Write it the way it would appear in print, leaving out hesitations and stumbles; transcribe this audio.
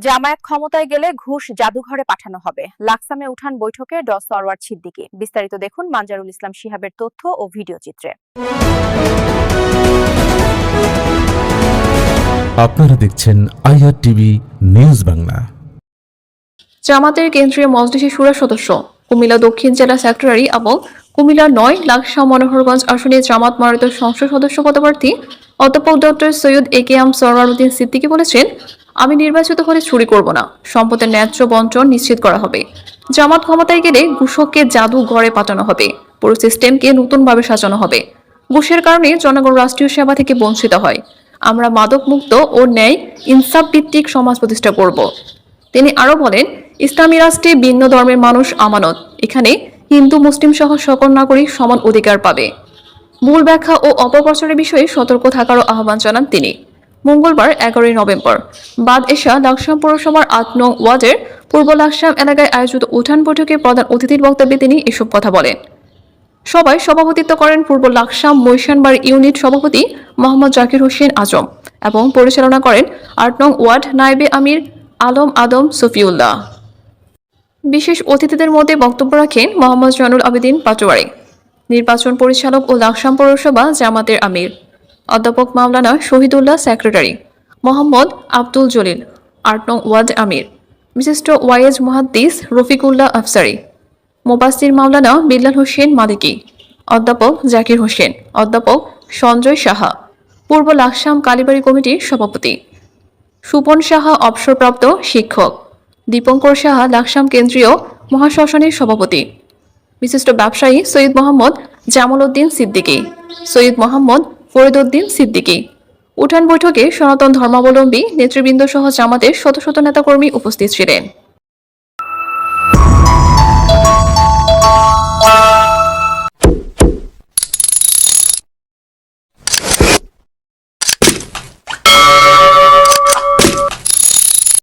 জামায়াত ক্ষমতায় গেলে ঘুষ জাদুঘরে পাঠানো হবে, লাকসামে উঠান বৈঠকে ড সরওয়ার সিদ্দিকী। বিস্তারিত দেখুন মানজারুল ইসলাম শিহাবের তথ্য ও ভিডিও চিত্রে। আপনারা দেখছেন IRTV নিউজ বাংলা। জামাতের কেন্দ্রীয় মজলিসের শুরা সদস্য, কুমিল্লা দক্ষিণ জেলা সেক্রেটারি এবং কুমিল্লা ৯ লাকসাম মনোহরগঞ্জ আসনে জামাত মনোনীত সংসদ সদস্য পদপ্রার্থী অধ্যাপক ডক্টর সৈয়দ একেএম সরওয়ার উদ্দিন সিদ্দিকী বলেছেন, আমি নির্বাচিত হলে চুরি করব না, সম্পদের ন্যায্য বণ্টন নিশ্চিত করা হবে। জামাত ক্ষমতায় গেলে ঘুষককে জাদু ঘরে পাঠানো হবে, পুরো সিস্টেমকে নতুনভাবে সাজানো হবে। ঘুষের কারণে জনগণ রাষ্ট্রীয় সেবা থেকে বঞ্চিত হয়। আমরা মাদক মুক্ত ও ন্যায় ইনসাফ ভিত্তিক সমাজ প্রতিষ্ঠা করব। তিনি আরো বলেন, ইসলামী রাষ্ট্রে ভিন্ন ধর্মের মানুষ আমানত, এখানে হিন্দু মুসলিম সহ সকল নাগরিক সমান অধিকার পাবে। ভুল ব্যাখ্যা ও অপপ্রচারের বিষয়ে সতর্ক থাকারও আহ্বান জানান তিনি। মঙ্গলবার 11 নভেম্বর বাদ এশা লাকসাম পৌরসভার 8 নং ওয়ার্ডের পূর্ব লাকসাম এলাকায় আয়োজিত উঠান বৈঠকে প্রধান অতিথির বক্তব্যে তিনি এসব কথা বলেন। সবাই সভাপতিত্ব করেন পূর্ব লাকসাম মৈশানবাড়ি ইউনিট সভাপতি মোহাম্মদ জাকির হোসেন আজম এবং পরিচালনা করেন 8 নং ওয়ার্ড নায়েবে আমির আলম আদম সফিউল্লাহ। বিশেষ অতিথিদের মধ্যে বক্তব্য রাখেন মোহাম্মদ জয়নুল আবেদিন পাটোয়ারি, নির্বাচন পরিচালক ও লাকসাম পৌরসভা জামাতের আমির, অধ্যাপক মাওলানা শহীদুল্লাহ সেক্রেটারি, মোহাম্মদ আব্দুল জলিল 8 নং ওয়ার্ড আমির, বিশিষ্ট ওয়াইজ মুহাদ্দিস রফিকুল্লাহ আফসারি, মুবাসসির মাওলানা বিল্লাল হোসেন মালিকি, অধ্যাপক জাকির হোসেন, অধ্যাপক সঞ্জয় সাহা, পূর্ব লাকসাম কালীবাড়ি কমিটির সভাপতি, সুপন সাহা অবসরপ্রাপ্ত শিক্ষক, দীপঙ্কর সাহা লাকসাম কেন্দ্রীয় মহাশ্মশানের সভাপতি, বিশিষ্ট ব্যবসায়ী সৈয়দ মোহাম্মদ জামাল উদ্দিন সিদ্দিকী, সৈয়দ মোহাম্মদ ফরিদ উদ্দিন সিদ্দিকী। উঠান বৈঠকে সনাতন ধর্মাবলম্বী নেতৃবৃন্দ সহ জামাতের শত শত নেতাকর্মী উপস্থিত ছিলেন।